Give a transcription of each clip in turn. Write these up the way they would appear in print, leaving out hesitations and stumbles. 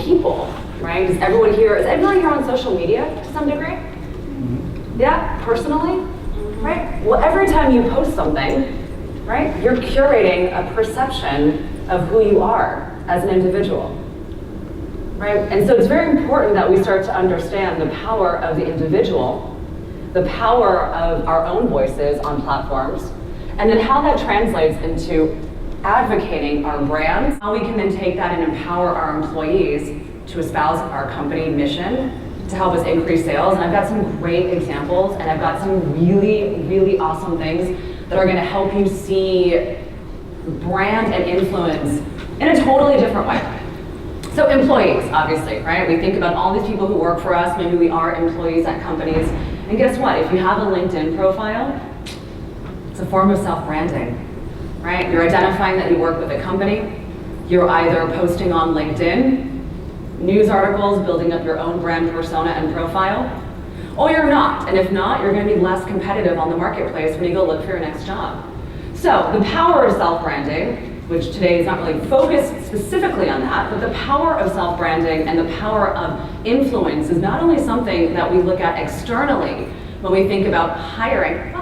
people, right? Is everyone here on social media to some degree? Yeah, personally, right? Well, every time you post something, right, you're curating a perception of who you are as an individual, right? And so it's very important that we start to understand the power of the individual, the power of our own voices on platforms, and then how that translates into advocating our brands, how we can then take that and empower our employees to espouse our company mission to help us increase sales. And I've got some great examples, and I've got some really, really awesome things that are gonna help you see brand and influence in a totally different way. So employees, obviously, right? We think about all these people who work for us, maybe we are employees at companies, and guess what? If you have a LinkedIn profile, it's a form of self-branding, right? You're identifying that you work with a company, you're either posting on LinkedIn, news articles, building up your own brand persona and profile, or you're not. And if not, you're gonna be less competitive on the marketplace when you go look for your next job. So the power of self-branding, which today is not really focused specifically on that, but the power of self-branding and the power of influence is not only something that we look at externally when we think about hiring,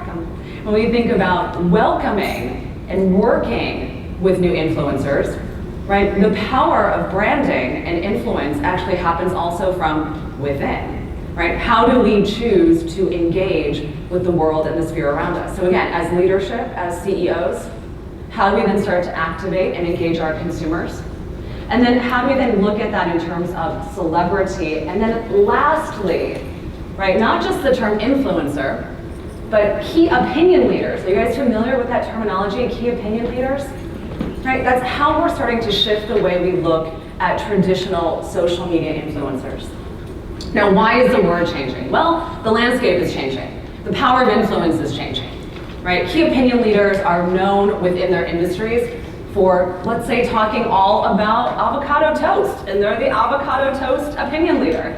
when we think about welcoming and working with new influencers, right? The power of branding and influence actually happens also from within, right? How do we choose to engage with the world and the sphere around us? So again, as leadership, as CEOs, how do we then start to activate and engage our consumers? And then how do we then look at that in terms of celebrity? And then lastly, right, not just the term influencer, but key opinion leaders. Are you guys familiar with that terminology, key opinion leaders? Right, that's how we're starting to shift the way we look at traditional social media influencers. Now, why is the word changing? Well, the landscape is changing. The power of influence is changing, right? Key opinion leaders are known within their industries for, let's say, talking all about avocado toast, and they're the avocado toast opinion leader,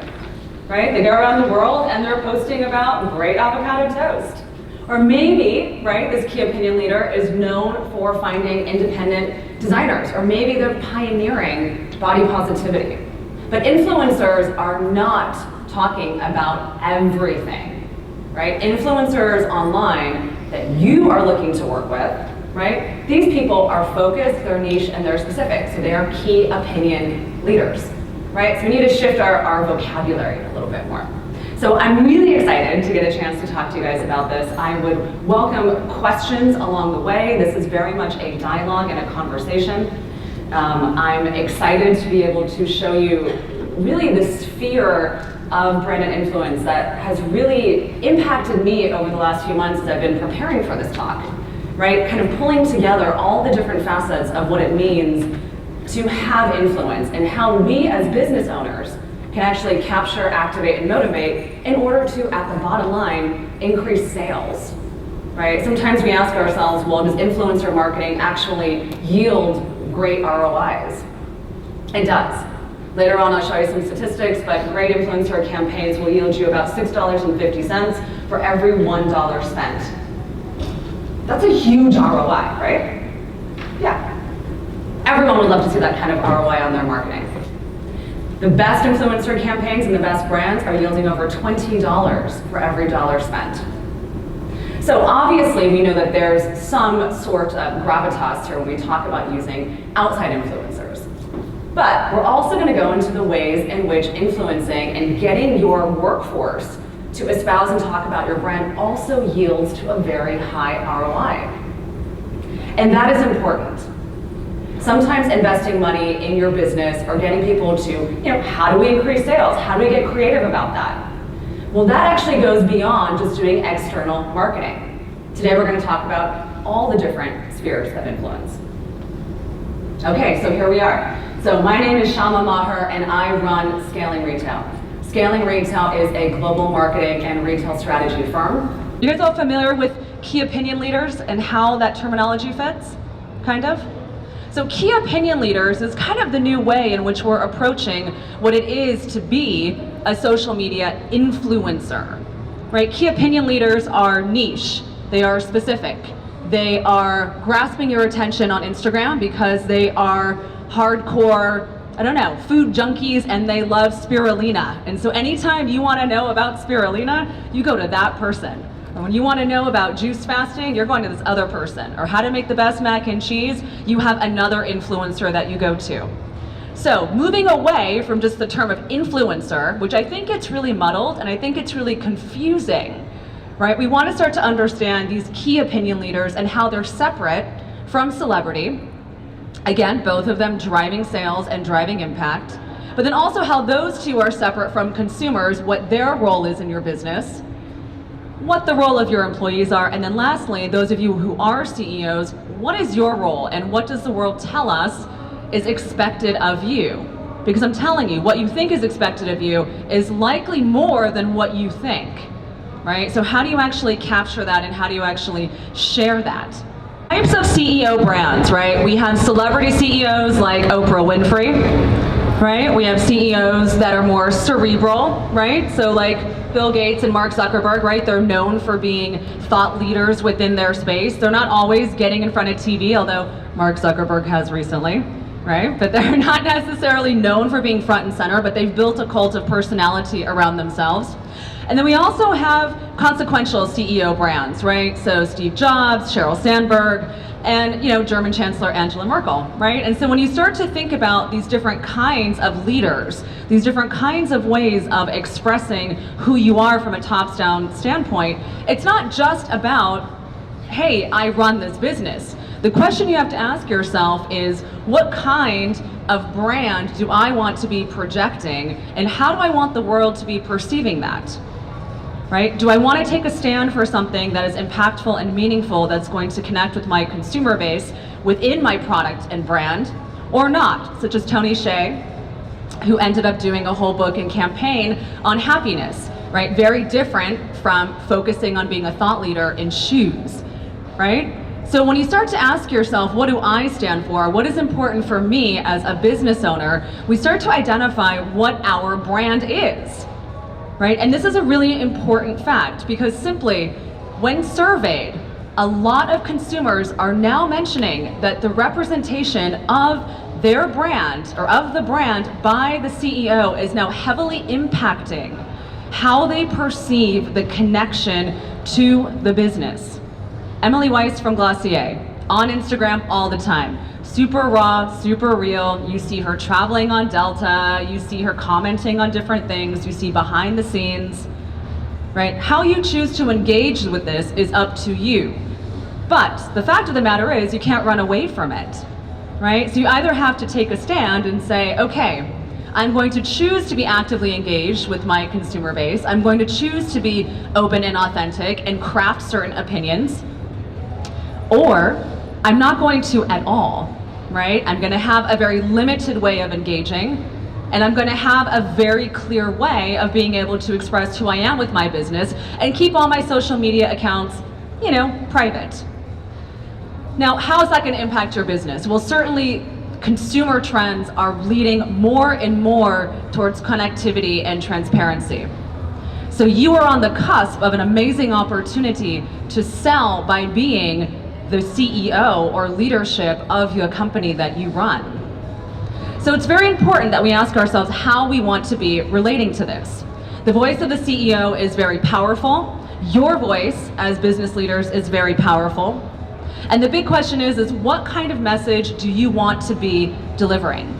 right? They go around the world and they're posting about great avocado toast. Or maybe, right, this key opinion leader is known for finding independent designers, or maybe they're pioneering body positivity. But influencers are not talking about everything, right? Influencers online that you are looking to work with, right? These people are focused, they're niche, and they're specific. So they are key opinion leaders, right? So we need to shift our vocabulary a little bit more. So I'm really excited to get a chance to talk to you guys about this. I would welcome questions along the way. This is very much a dialogue and a conversation. I'm excited to be able to show you really the sphere of brand and influence that has really impacted me over the last few months as I've been preparing for this talk, right? Kind of pulling together all the different facets of what it means to have influence and how we as business owners can actually capture, activate, and motivate in order to, at the bottom line, increase sales, right? Sometimes we ask ourselves, well, does influencer marketing actually yield great ROIs? It does. Later on, I'll show you some statistics, but great influencer campaigns will yield you about $6.50 for every $1 spent. That's a huge ROI, right? Yeah. Everyone would love to see that kind of ROI on their marketing. The best influencer campaigns and the best brands are yielding over $20 for every dollar spent. So obviously we know that there's some sort of gravitas here when we talk about using outside influencers. But we're also going to go into the ways in which influencing and getting your workforce to espouse and talk about your brand also yields to a very high ROI. And that is important. Sometimes investing money in your business or getting people to, how do we increase sales? How do we get creative about that? Well, that actually goes beyond just doing external marketing. Today we're going to talk about all the different spheres of influence. Okay, so here we are. So my name is Syama and I run Scaling Retail. Scaling Retail is a global marketing and retail strategy firm. You guys all familiar with key opinion leaders and how that terminology fits? Kind of? So key opinion leaders is kind of the new way in which we're approaching what it is to be a social media influencer, right? Key opinion leaders are niche, they are specific, they are grasping your attention on Instagram because they are hardcore I don't know, food junkies and they love spirulina. And so anytime you want to know about spirulina, you go to that person. Or when you want to know about juice fasting, you're going to this other person. Or how to make the best mac and cheese, you have another influencer that you go to. So moving away from just the term of influencer, which I think it's really muddled and I think it's really confusing, right? We want to start to understand these key opinion leaders and how they're separate from celebrity. Again, both of them driving sales and driving impact, but then also how those two are separate from consumers, what their role is in your business, what the role of your employees are, and then lastly, those of you who are CEOs, what is your role and what does the world tell us is expected of you? Because I'm telling you, what you think is expected of you is likely more than what you think, right? So how do you actually capture that and how do you actually share that? Types of CEO brands, right? We have celebrity CEOs like Oprah Winfrey, right? We have CEOs that are more cerebral, right? So like Bill Gates and Mark Zuckerberg, right? They're known for being thought leaders within their space. They're not always getting in front of TV, although Mark Zuckerberg has recently, right? But they're not necessarily known for being front and center, but they've built a cult of personality around themselves. And then we also have consequential CEO brands, right? So Steve Jobs, Sheryl Sandberg, and German Chancellor Angela Merkel, right? And so when you start to think about these different kinds of leaders, these different kinds of ways of expressing who you are from a top-down standpoint, it's not just about, hey, I run this business. The question you have to ask yourself is, what kind of brand do I want to be projecting, and how do I want the world to be perceiving that? Right? Do I want to take a stand for something that is impactful and meaningful that's going to connect with my consumer base within my product and brand, or not? Such as Tony Hsieh, who ended up doing a whole book and campaign on happiness, right? Very different from focusing on being a thought leader in shoes, right? So when you start to ask yourself, what do I stand for? What is important for me as a business owner? We start to identify what our brand is. Right? And this is a really important fact because simply, when surveyed, a lot of consumers are now mentioning that the representation of their brand or of the brand by the CEO is now heavily impacting how they perceive the connection to the business. Emily Weiss from Glossier, on Instagram all the time. Super raw, super real. You see her traveling on Delta, you see her commenting on different things, you see behind the scenes, right? How you choose to engage with this is up to you. But the fact of the matter is you can't run away from it, right? So you either have to take a stand and say, okay, I'm going to choose to be actively engaged with my consumer base. I'm going to choose to be open and authentic and craft certain opinions, or I'm not going to at all. Right? I'm going to have a very limited way of engaging, and I'm going to have a very clear way of being able to express who I am with my business and keep all my social media accounts, private. Now, how is that going to impact your business? Well, certainly consumer trends are leading more and more towards connectivity and transparency. So you are on the cusp of an amazing opportunity to sell by being the CEO or leadership of your company that you run. So it's very important that we ask ourselves how we want to be relating to this. The voice of the CEO is very powerful. Your voice as business leaders is very powerful. And the big question is what kind of message do you want to be delivering?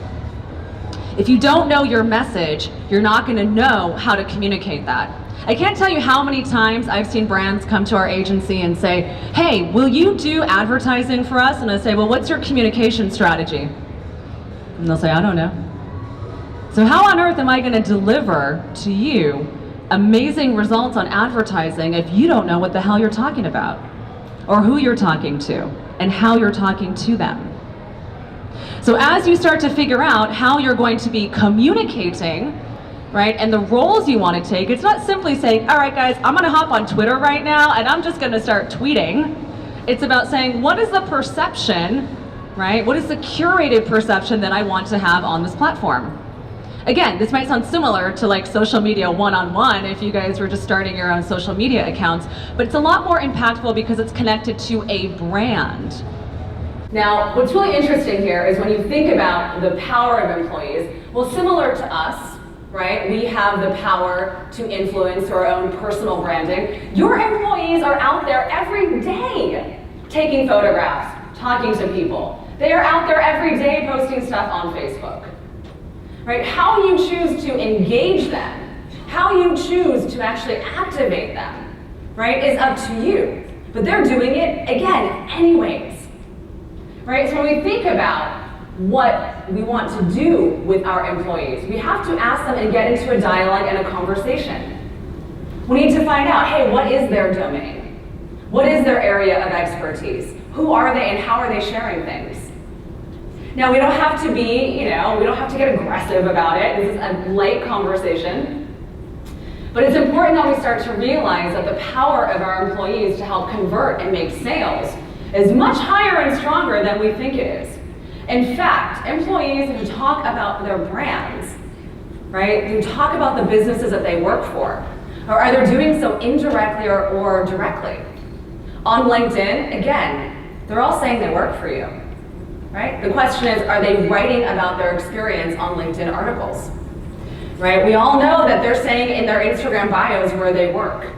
If you don't know your message, you're not going to know how to communicate that. I can't tell you how many times I've seen brands come to our agency and say, hey, will you do advertising for us? And I say, well, what's your communication strategy? And they'll say, I don't know. So how on earth am I going to deliver to you amazing results on advertising if you don't know what the hell you're talking about, or who you're talking to, and how you're talking to them? So as you start to figure out how you're going to be communicating, right, and the roles you want to take, it's not simply saying, all right guys, I'm going to hop on Twitter right now and I'm just going to start tweeting. It's about saying, what is the perception, right? What is the curated perception that I want to have on this platform? Again, this might sound similar to like social media one-on-one if you guys were just starting your own social media accounts, but it's a lot more impactful because it's connected to a brand, Now, what's really interesting here is when you think about the power of employees, well, similar to us, right? We have the power to influence through our own personal branding. Your employees are out there every day taking photographs, talking to people. They are out there every day posting stuff on Facebook, right? How you choose to engage them, how you choose to actually activate them, right, is up to you. But they're doing it, again, anyways, right? So when we think about what we want to do with our employees, we have to ask them and get into a dialogue and a conversation. We need to find out, hey, what is their domain? What is their area of expertise? Who are they and how are they sharing things? Now, we don't have to be, we don't have to get aggressive about it. This is a light conversation. But it's important that we start to realize that the power of our employees to help convert and make sales is much higher and stronger than we think it is. In fact, employees who talk about their brands, right, who talk about the businesses that they work for, are either doing so indirectly or directly. On LinkedIn, again, they're all saying they work for you, right? The question is, are they writing about their experience on LinkedIn articles, right? We all know that they're saying in their Instagram bios where they work.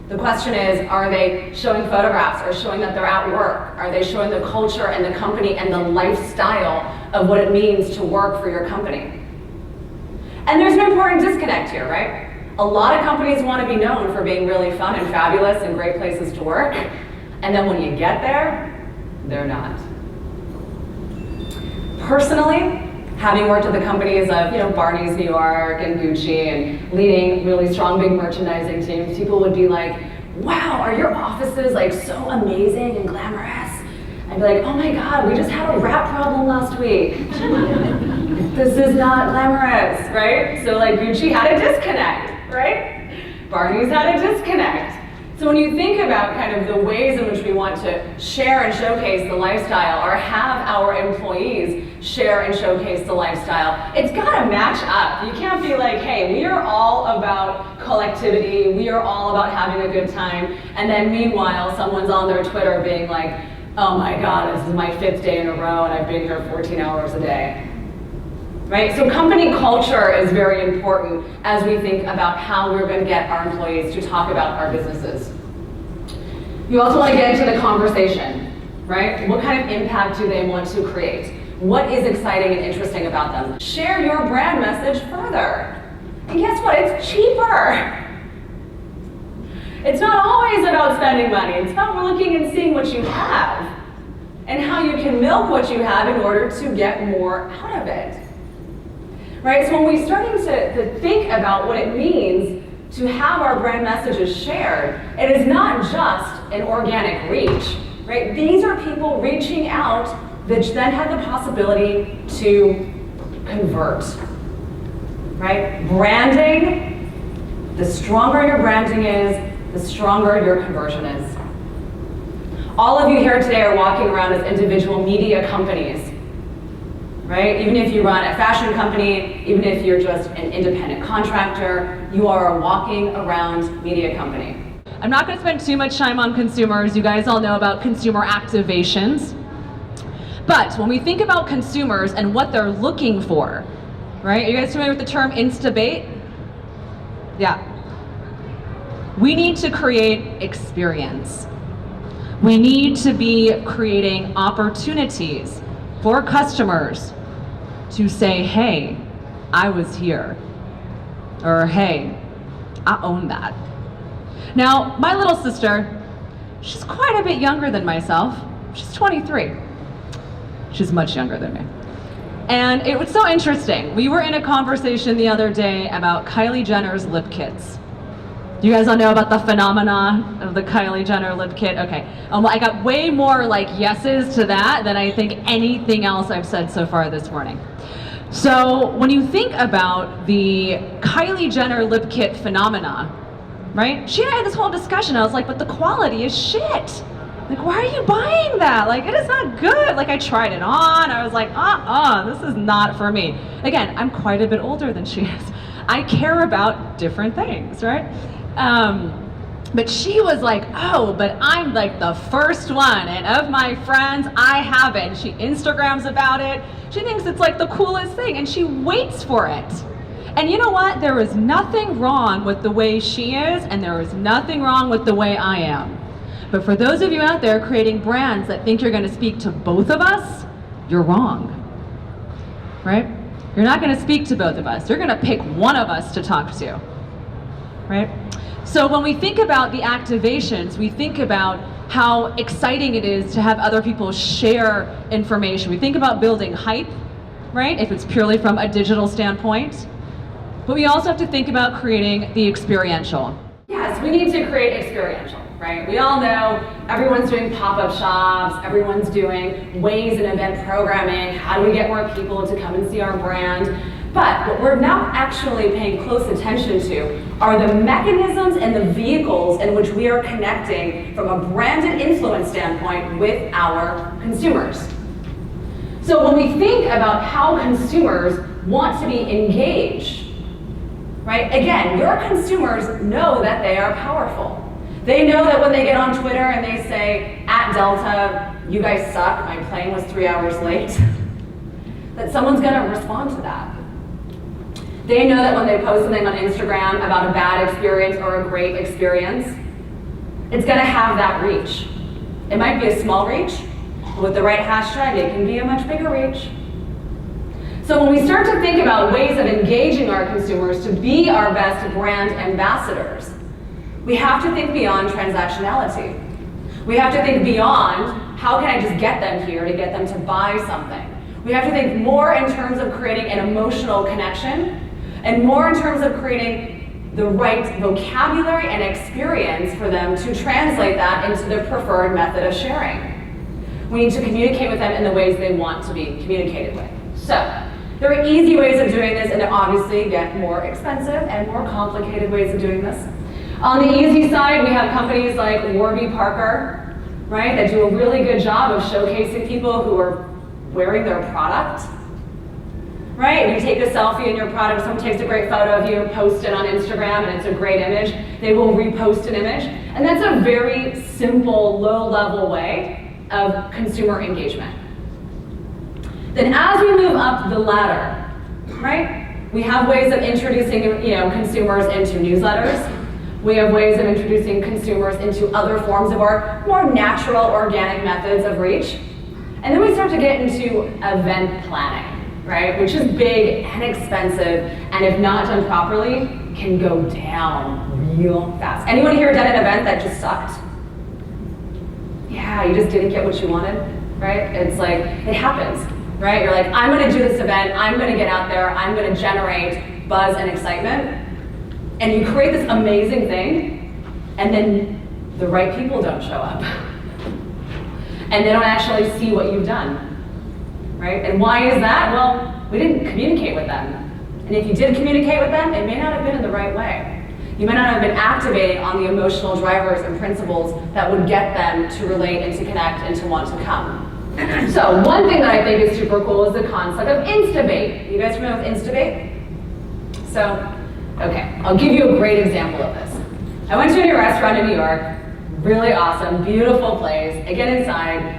The question is, are they showing photographs or showing that they're at work? Are they showing the culture and the company and the lifestyle of what it means to work for your company? And there's an important disconnect here, right? A lot of companies want to be known for being really fun and fabulous and great places to work. And then when you get there, they're not. Personally, having worked at the companies of Barney's New York and Gucci and leading really strong big merchandising teams, people would be like, wow, are your offices like so amazing and glamorous? I'd be like, oh my God, we just had a rat problem last week. This is not glamorous, right? So like Gucci had a disconnect, right? Barney's had a disconnect. So when you think about kind of the ways in which we want to share and showcase the lifestyle or have our employees share and showcase the lifestyle, it's got to match up. You can't be like, hey, we are all about collectivity, we are all about having a good time, and then meanwhile someone's on their Twitter being like, oh my God, this is my 5th day in a row and I've been here 14 hours a day. Right? So company culture is very important as we think about how we're going to get our employees to talk about our businesses. You also want to get into the conversation, right? What kind of impact do they want to create? What is exciting and interesting about them? Share your brand message further. And guess what? It's cheaper. It's not always about spending money. It's about looking and seeing what you have and how you can milk what you have in order to get more out of it. Right, so when we're starting to think about what it means to have our brand messages shared, it is not just an organic reach, right? These are people reaching out that then have the possibility to convert, right? Branding, the stronger your branding is, the stronger your conversion is. All of you here today are walking around as individual media companies. Right? Even if you run a fashion company, even if you're just an independent contractor, you are a walking around media company. I'm not going to spend too much time on consumers. You guys all know about consumer activations. But when we think about consumers and what they're looking for, right? Are you guys familiar with the term instabate? Yeah. We need to create experience. We need to be creating opportunities for customers to say, hey, I was here, or hey, I own that. Now, my little sister, she's quite a bit younger than myself. She's 23. She's much younger than me. And it was so interesting. We were in a conversation the other day about Kylie Jenner's lip kits. You guys all know about the phenomena of the Kylie Jenner lip kit? Okay. I got way more like yeses to that than I think anything else I've said so far this morning. So when you think about the Kylie Jenner lip kit phenomena, right? She and I had this whole discussion. I was like, but the quality is shit. Like, why are you buying that? Like, it is not good. Like, I tried it on. I was like, this is not for me. Again, I'm quite a bit older than she is. I care about different things, right? But she was like, oh, but I'm like the first one, and of my friends, I have it. And she Instagrams about it. She thinks it's like the coolest thing, and she waits for it. And you know what? There is nothing wrong with the way she is, and there is nothing wrong with the way I am. But for those of you out there creating brands that think you're going to speak to both of us, you're wrong, right? You're not going to speak to both of us. You're going to pick one of us to talk to, right? So when we think about the activations, we think about how exciting it is to have other people share information. We think about building hype, right? If it's purely from a digital standpoint. But we also have to think about creating the experiential. Yes, we need to create experiential, right? We all know everyone's doing pop-up shops, everyone's doing ways and event programming. How do we get more people to come and see our brand? But what we're now actually paying close attention to are the mechanisms and the vehicles in which we are connecting from a branded influence standpoint with our consumers. So when we think about how consumers want to be engaged, right? Again, your consumers know that they are powerful. They know that when they get on Twitter and they say, at Delta, you guys suck, my plane was 3 hours late, that someone's gonna respond to that. They know that when they post something on Instagram about a bad experience or a great experience, it's gonna have that reach. It might be a small reach, but with the right hashtag, it can be a much bigger reach. So when we start to think about ways of engaging our consumers to be our best brand ambassadors, we have to think beyond transactionality. We have to think beyond, how can I just get them here to get them to buy something? We have to think more in terms of creating an emotional connection, and more in terms of creating the right vocabulary and experience for them to translate that into their preferred method of sharing. We need to communicate with them in the ways they want to be communicated with. So, there are easy ways of doing this, and there obviously get more expensive and more complicated ways of doing this. On the easy side, we have companies like Warby Parker, right, that do a really good job of showcasing people who are wearing their product. Right? You take a selfie in your product, someone takes a great photo of you, post it on Instagram, and it's a great image. They will repost an image. And that's a very simple, low-level way of consumer engagement. Then as we move up the ladder, right? We have ways of introducing, consumers into newsletters. We have ways of introducing consumers into other forms of our more natural, organic methods of reach. And then we start to get into event planning. Right, which is big and expensive, and if not done properly, can go down real fast. Anyone here done an event that just sucked? Yeah, you just didn't get what you wanted, right? It's like, it happens, right? You're like, I'm gonna do this event, I'm gonna get out there, I'm gonna generate buzz and excitement, and you create this amazing thing, and then the right people don't show up. And they don't actually see what you've done. Right? And why is that? Well, we didn't communicate with them. And if you did communicate with them, it may not have been in the right way. You may not have been activating on the emotional drivers and principles that would get them to relate and to connect and to want to come. So one thing that I think is super cool is the concept of Instabait. You guys familiar with Instabait? So, okay, I'll give you a great example of this. I went to a new restaurant in New York, really awesome, beautiful place. I get inside.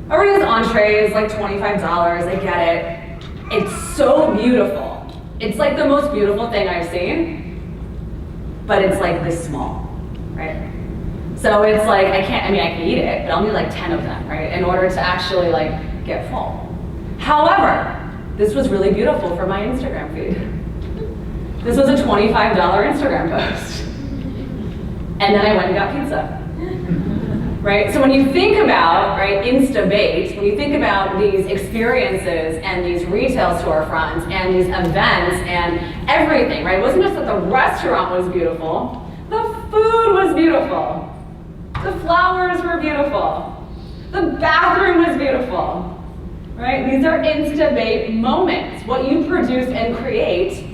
Everything's entree is like $25, I get it. It's so beautiful. It's like the most beautiful thing I've seen, but it's like this small, right? So it's like, I can eat it, but I'll need like 10 of them, right? In order to actually like get full. However, this was really beautiful for my Instagram feed. This was a $25 Instagram post. And then I went and got pizza. Right? So when you think about, right, Instabait, when you think about these experiences and these retail storefronts and these events and everything, right? It wasn't just that the restaurant was beautiful, the food was beautiful, the flowers were beautiful, the bathroom was beautiful, right? These are Instabait moments. What you produce and create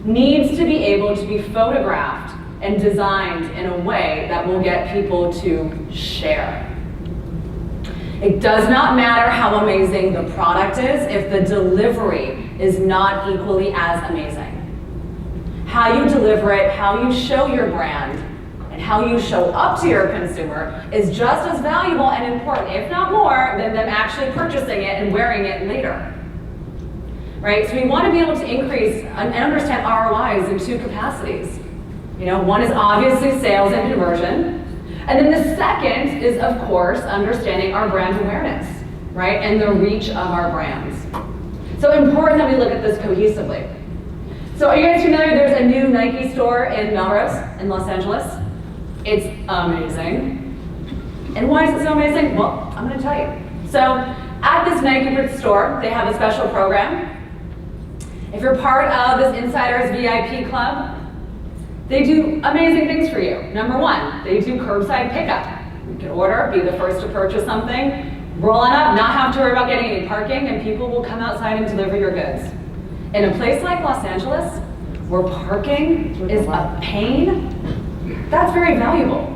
needs to be able to be photographed and designed in a way that will get people to share. It does not matter how amazing the product is if the delivery is not equally as amazing. How you deliver it, how you show your brand, and how you show up to your consumer is just as valuable and important, if not more, than them actually purchasing it and wearing it later. Right? So we want to be able to increase and understand ROIs in two capacities. One is obviously sales and conversion. And then the second is, of course, understanding our brand awareness, right? And the reach of our brands. So important that we look at this cohesively. So are you guys familiar? There's a new Nike store in Melrose in Los Angeles. It's amazing. And why is it so amazing? Well, I'm going to tell you. So at this Nike store, they have a special program. If you're part of this Insiders VIP club, they do amazing things for you. Number one, they do curbside pickup. You can order, be the first to purchase something, roll on up, not have to worry about getting any parking, and people will come outside and deliver your goods. In a place like Los Angeles, where parking is a pain, that's very valuable,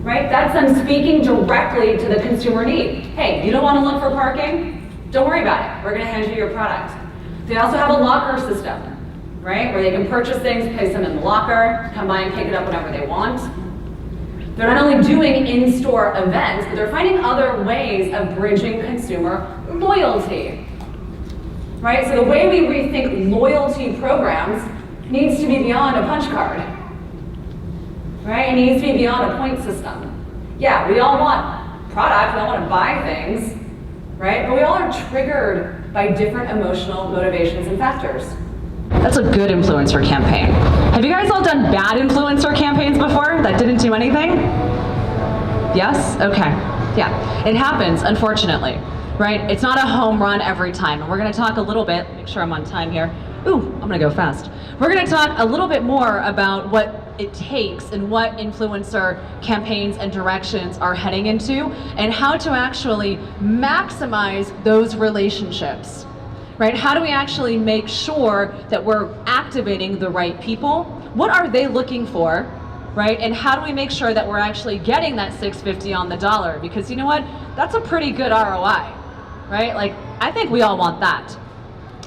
right? That's them speaking directly to the consumer need. Hey, you don't want to look for parking? Don't worry about it. We're going to hand you your product. They also have a locker system, right? Where they can purchase things, place them in the locker, come by and pick it up whenever they want. They're not only doing in-store events, but they're finding other ways of bridging consumer loyalty, right? So the way we rethink loyalty programs needs to be beyond a punch card, right? It needs to be beyond a point system. Yeah, we all want product, we all want to buy things, right? But we all are triggered by different emotional motivations and factors. That's a good influencer campaign. Have you guys all done bad influencer campaigns before that didn't do anything? Yes? Okay. Yeah. It happens, unfortunately, right? It's not a home run every time. And we're going to talk a little bit, make sure I'm on time here. Ooh, I'm going to go fast. We're going to talk a little bit more about what it takes and what influencer campaigns and directions are heading into and how to actually maximize those relationships. Right? How do we actually make sure that we're activating the right people? What are they looking for? Right? And how do we make sure that we're actually getting that $6.50 on the dollar? Because you know what? That's a pretty good ROI, right? Like, I think we all want that.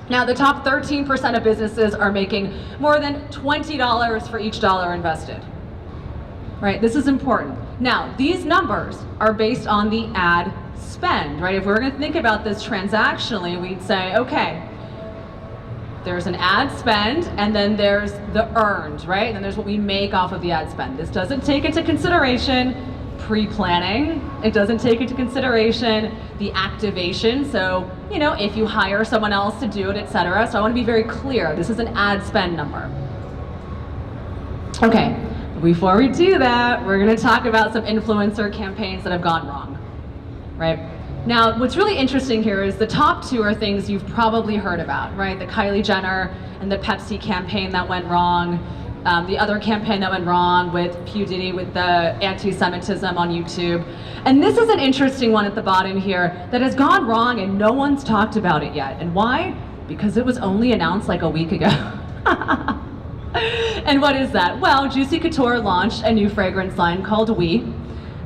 Now, the top 13% of businesses are making more than $20 for each dollar invested. Right? This is important. Now, these numbers are based on the ad spend, right? If we're going to think about this transactionally, we'd say, okay, there's an ad spend and then there's the earned, right? And then there's what we make off of the ad spend. This doesn't take into consideration pre-planning. It doesn't take into consideration the activation. So, if you hire someone else to do it, etc. So I want to be very clear. This is an ad spend number. Okay, before we do that, we're going to talk about some influencer campaigns that have gone wrong. Right? Now, what's really interesting here is the top two are things you've probably heard about, right? The Kylie Jenner and the Pepsi campaign that went wrong, the other campaign that went wrong with P. Diddy with the anti-Semitism on YouTube. And this is an interesting one at the bottom here that has gone wrong and no one's talked about it yet. And why? Because it was only announced like a week ago. And what is that? Well, Juicy Couture launched a new fragrance line called We.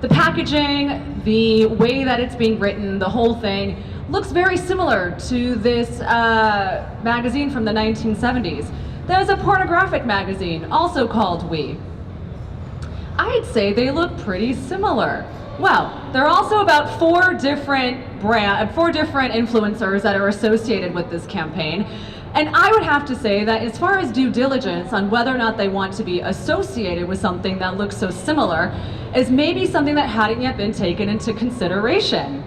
The packaging, the way that it's being written, the whole thing looks very similar to this magazine from the 1970s. There's a pornographic magazine also called We. I'd say they look pretty similar. Well, there are also about four different influencers that are associated with this campaign. And I would have to say that as far as due diligence on whether or not they want to be associated with something that looks so similar is maybe something that hadn't yet been taken into consideration,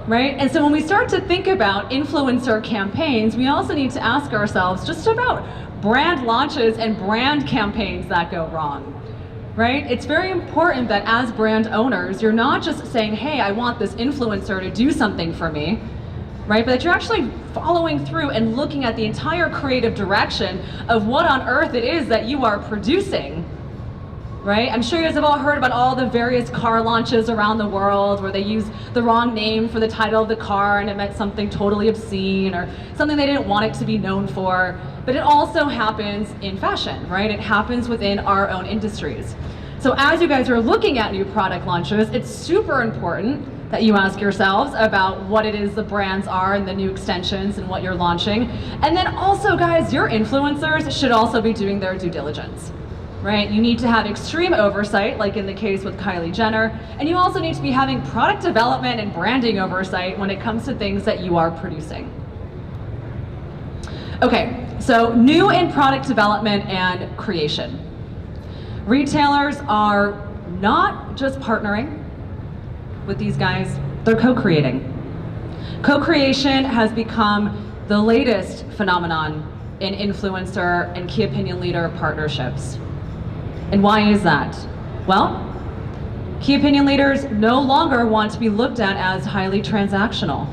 right? And so when we start to think about influencer campaigns, we also need to ask ourselves just about brand launches and brand campaigns that go wrong, right? It's very important that as brand owners, you're not just saying, hey, I want this influencer to do something for me, right? But that you're actually following through and looking at the entire creative direction of what on earth it is that you are producing, right? I'm sure you guys have all heard about all the various car launches around the world where they use the wrong name for the title of the car and it meant something totally obscene or something they didn't want it to be known for. But it also happens in fashion, right? It happens within our own industries. So as you guys are looking at new product launches, it's super important that you ask yourselves about what it is the brands are and the new extensions and what you're launching. And then also, guys, your influencers should also be doing their due diligence. right? You need to have extreme oversight, like in the case with Kylie Jenner, and you also need to be having product development and branding oversight when it comes to things that you are producing. Okay, so new in product development and creation. Retailers are not just partnering with these guys, they're co-creating. Co-creation has become the latest phenomenon in influencer and key opinion leader partnerships. And why is that? Well, key opinion leaders no longer want to be looked at as highly transactional,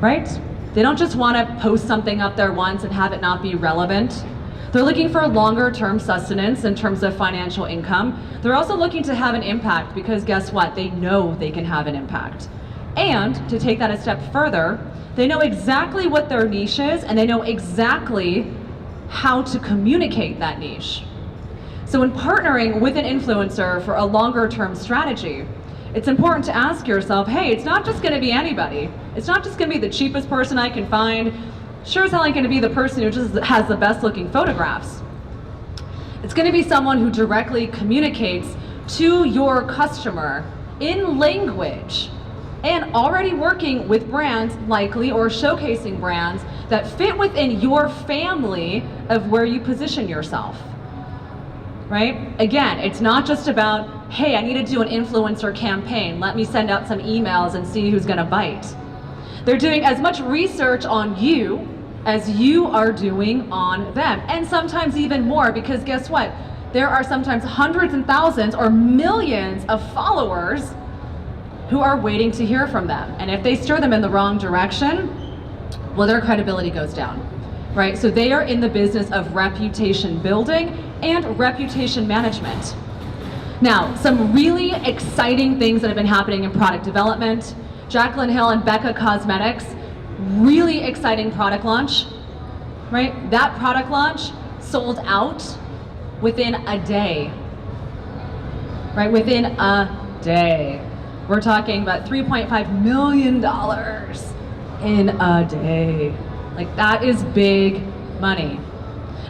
right? They don't just want to post something up there once and have it not be relevant. They're looking for longer term sustenance in terms of financial income. They're also looking to have an impact because guess what? They know they can have an impact. And to take that a step further, they know exactly what their niche is and they know exactly how to communicate that niche. So when partnering with an influencer for a longer term strategy, it's important to ask yourself, hey, it's not just gonna be anybody. It's not just gonna be the cheapest person I can find. Sure as hell ain't gonna be the person who just has the best looking photographs. It's gonna be someone who directly communicates to your customer in language and already working with brands likely or showcasing brands that fit within your family of where you position yourself. Right? Again, it's not just about, hey, I need to do an influencer campaign. Let me send out some emails and see who's gonna bite. They're doing as much research on you as you are doing on them. And sometimes even more, because guess what? There are sometimes hundreds and thousands or millions of followers who are waiting to hear from them. And if they steer them in the wrong direction, well, their credibility goes down. Right? So they are in the business of reputation building and reputation management. Now, some really exciting things that have been happening in product development. Jaclyn Hill and Becca Cosmetics, really exciting product launch, right? That product launch sold out within a day, right? Within a day. We're talking about $3.5 million in a day. Like, that is big money.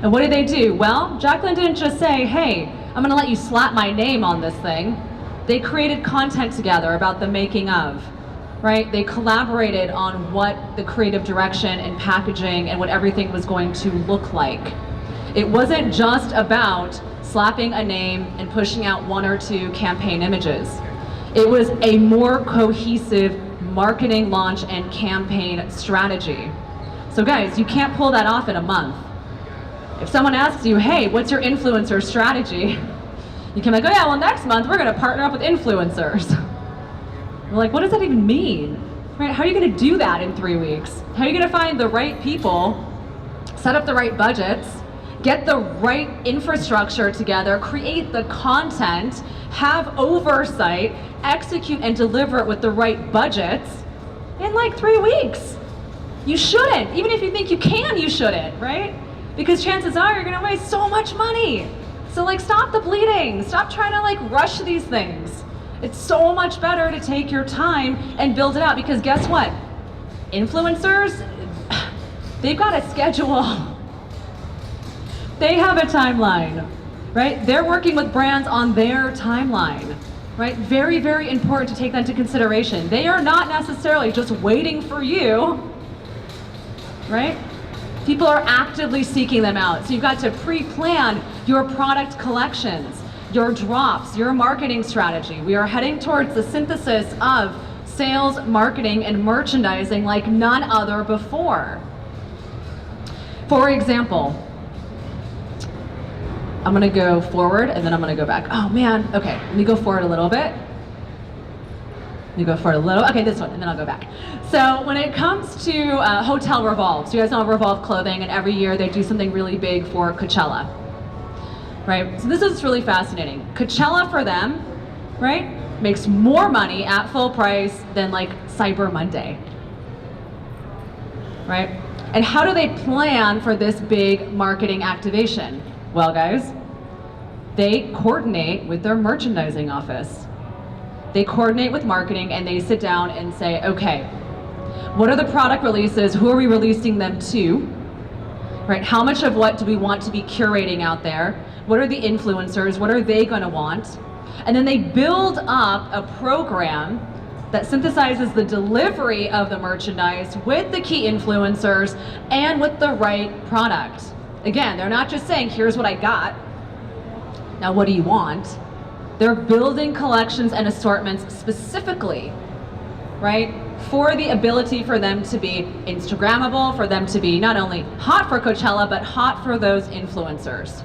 And what did they do? Well, Jaclyn didn't just say, hey, I'm gonna let you slap my name on this thing. They created content together about the making of, right? They collaborated on what the creative direction and packaging and what everything was going to look like. It wasn't just about slapping a name and pushing out one or two campaign images. It was a more cohesive marketing launch and campaign strategy. So guys, you can't pull that off in a month. If someone asks you, hey, what's your influencer strategy? You can be like, oh yeah, well next month we're gonna partner up with influencers. We're like, what does that even mean? Right? How are you gonna do that in 3 weeks? How are you gonna find the right people, set up the right budgets, get the right infrastructure together, create the content, have oversight, execute and deliver it with the right budgets in like 3 weeks? You shouldn't. Even if you think you can, you shouldn't, right? Because chances are you're gonna waste so much money. So like, stop the bleeding. Stop trying to like rush these things. It's so much better to take your time and build it out, because guess what? Influencers, they've got a schedule. They have a timeline, right? They're working with brands on their timeline, right? Very, very important to take that into consideration. They are not necessarily just waiting for you, right? People are actively seeking them out. So you've got to pre-plan your product collections, your drops, your marketing strategy. We are heading towards the synthesis of sales, marketing, and merchandising like none other before. For example, I'm gonna go forward and then I'm gonna go back. Oh man, okay, let me go forward a little bit. You go forward a little, okay, this one, and then I'll go back. So when it comes to Hotel Revolve, so you guys know Revolve Clothing, and every year they do something really big for Coachella, right? So this is really fascinating. Coachella for them, right, makes more money at full price than like Cyber Monday, right? And how do they plan for this big marketing activation? Well, guys, they coordinate with their merchandising office. They coordinate with marketing and they sit down and say, okay, what are the product releases? Who are we releasing them to? right? How much of what do we want to be curating out there? What are the influencers? What are they going to want? And then they build up a program that synthesizes the delivery of the merchandise with the key influencers and with the right product. Again, they're not just saying, here's what I got. Now, what do you want? They're building collections and assortments specifically, right, for the ability for them to be Instagrammable, for them to be not only hot for Coachella, but hot for those influencers.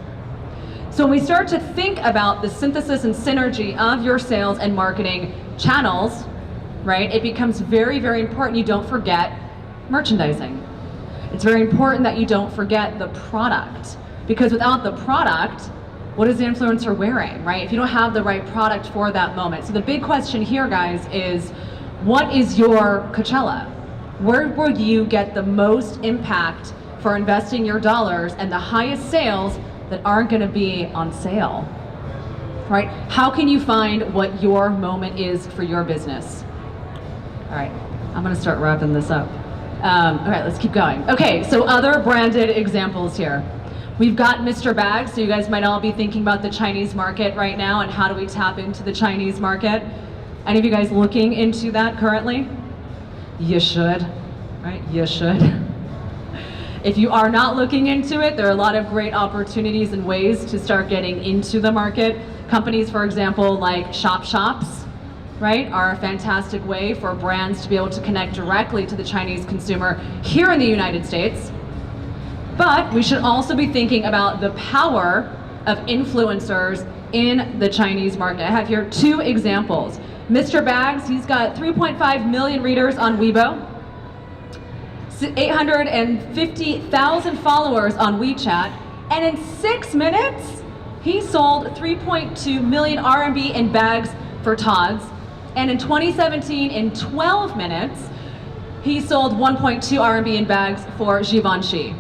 So when we start to think about the synthesis and synergy of your sales and marketing channels, right, it becomes very, very important you don't forget merchandising. It's very important that you don't forget the product, because without the product, what is the influencer wearing, right? If you don't have the right product for that moment. So the big question here, guys, is what is your Coachella? Where will you get the most impact for investing your dollars and the highest sales that aren't going to be on sale, right? How can you find what your moment is for your business? All right, I'm going to start wrapping this up. All right, let's keep going. Okay, so other branded examples here. We've got Mr. Bags, so you guys might all be thinking about the Chinese market right now and how do we tap into the Chinese market. Any of you guys looking into that currently? You should, right? You should. If you are not looking into it, there are a lot of great opportunities and ways to start getting into the market. Companies, for example, like shops, right, are a fantastic way for brands to be able to connect directly to the Chinese consumer here in the United States. But we should also be thinking about the power of influencers in the Chinese market. I have here two examples. Mr. Bags, he's got 3.5 million readers on Weibo, 850,000 followers on WeChat, and in 6 minutes, he sold 3.2 million RMB in bags for Tod's. And in 2017, in 12 minutes, he sold 1.2 RMB in bags for Givenchy.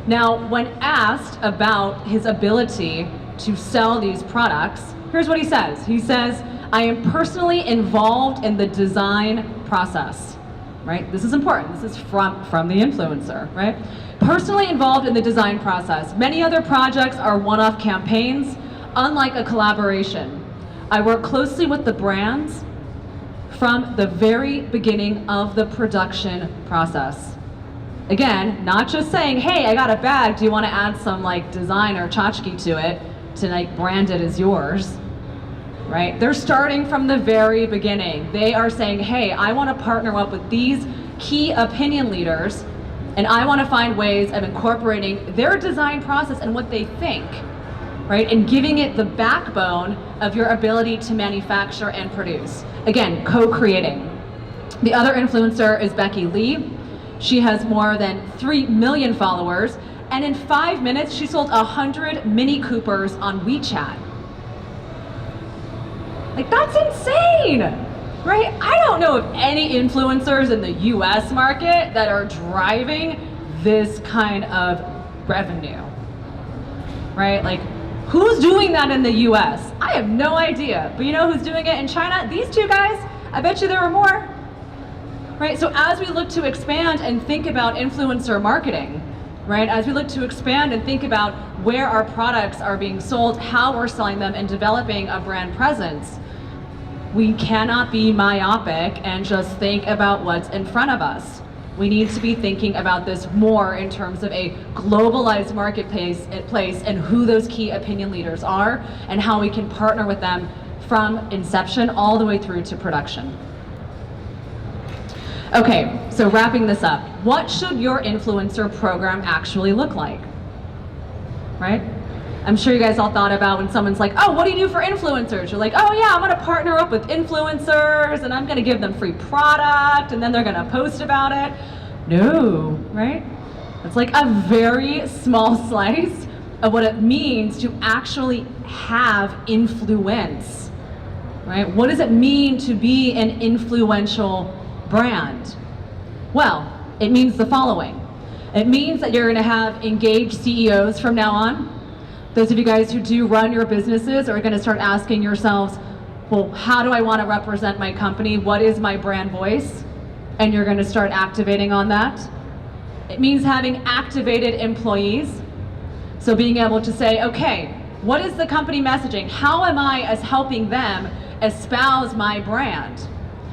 Now, when asked about his ability to sell these products, here's what he says. He says, I am personally involved in the design process, right? This is important. This is from the influencer, right? Personally involved in the design process. Many other projects are one-off campaigns, unlike a collaboration. I work closely with the brands from the very beginning of the production process. Again, not just saying, hey, I got a bag, do you want to add some like design or tchotchke to it to like brand it as yours, right? They're starting from the very beginning. They are saying, hey, I want to partner up with these key opinion leaders and I want to find ways of incorporating their design process and what they think, right? And giving it the backbone of your ability to manufacture and produce. Again, co-creating. The other influencer is Becky Lee. She has more than 3 million followers, and in 5 minutes, she sold 100 Mini Coopers on WeChat. Like, that's insane, right? I don't know of any influencers in the US market that are driving this kind of revenue, right? Like, who's doing that in the US? I have no idea, but you know who's doing it in China? These two guys, I bet you there are more. Right, so as we look to expand and think about influencer marketing, right, as we look to expand and think about where our products are being sold, how we're selling them, and developing a brand presence, we cannot be myopic and just think about what's in front of us. We need to be thinking about this more in terms of a globalized marketplace and who those key opinion leaders are and how we can partner with them from inception all the way through to production. Okay, so wrapping this up, what should your influencer program actually look like, right? I'm sure you guys all thought about when someone's like, oh, what do you do for influencers? You're like, oh yeah, I'm gonna partner up with influencers and I'm gonna give them free product and then they're gonna post about it. No, right? It's like a very small slice of what it means to actually have influence, right? What does it mean to be an influential brand? Well, it means the following. It means that you're gonna have engaged CEOs from now on. Those of you guys who do run your businesses are gonna start asking yourselves, well, how do I wanna represent my company? What is my brand voice? And you're gonna start activating on that. It means having activated employees. So being able to say, okay, what is the company messaging? How am I as helping them espouse my brand?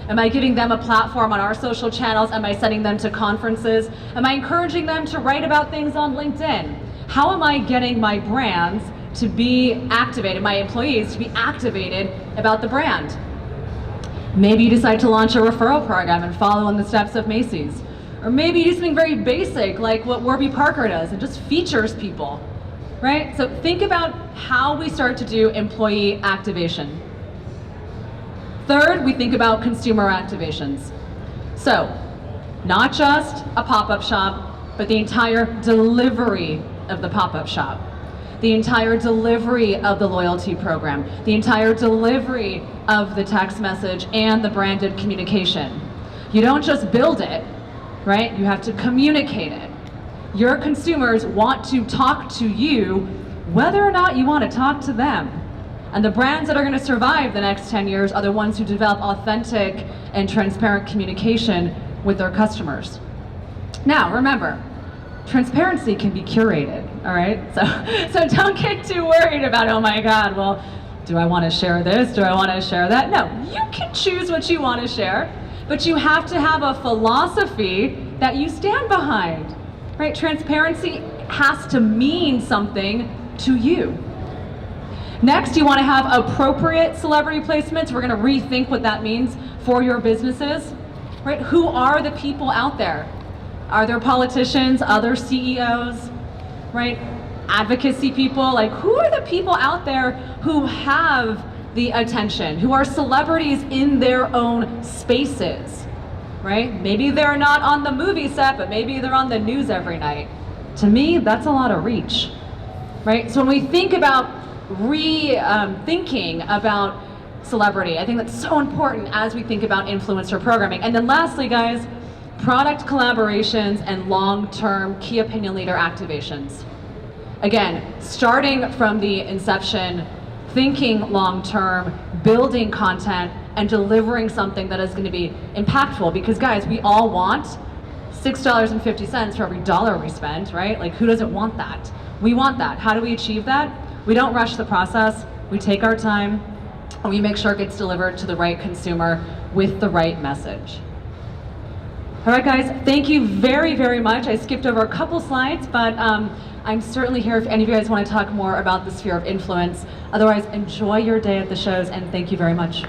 Am I giving them a platform on our social channels? Am I sending them to conferences? Am I encouraging them to write about things on LinkedIn? How am I getting my brands to be activated, my employees to be activated about the brand? Maybe you decide to launch a referral program and follow in the steps of Macy's. Or maybe you do something very basic like what Warby Parker does and just features people, right? So think about how we start to do employee activation. Third, we think about consumer activations. So, not just a pop-up shop, but the entire delivery of the pop-up shop. The entire delivery of the loyalty program. The entire delivery of the text message and the branded communication. You don't just build it, right? You have to communicate it. Your consumers want to talk to you whether or not you want to talk to them. And the brands that are going to survive the next 10 years are the ones who develop authentic and transparent communication with their customers. Now, remember, transparency can be curated, all right? So don't get too worried about, oh my God, well, do I want to share this? Do I want to share that? No, you can choose what you want to share, but you have to have a philosophy that you stand behind, right? Transparency has to mean something to you. Next, you want to have appropriate celebrity placements. We're going to rethink what that means for your businesses, right? Who are the people out there? Are there politicians, other CEOs, right? Advocacy people, like who are the people out there who have the attention, who are celebrities in their own spaces, right? Maybe they're not on the movie set, but maybe they're on the news every night. To me, that's a lot of reach, right? So when we think about thinking about celebrity, I think that's so important as we think about influencer programming. And then lastly, guys, product collaborations and long-term key opinion leader activations. Again, starting from the inception, thinking long-term, building content, and delivering something that is going to be impactful. Because guys, we all want $6.50 for every dollar we spend, right? Like who doesn't want that? We want that. How do we achieve that? We don't rush the process. We take our time and we make sure it gets delivered to the right consumer with the right message. All right, guys, thank you very, very much. I skipped over a couple slides, but I'm certainly here if any of you guys want to talk more about the sphere of influence. Otherwise, enjoy your day at the shows, and thank you very much.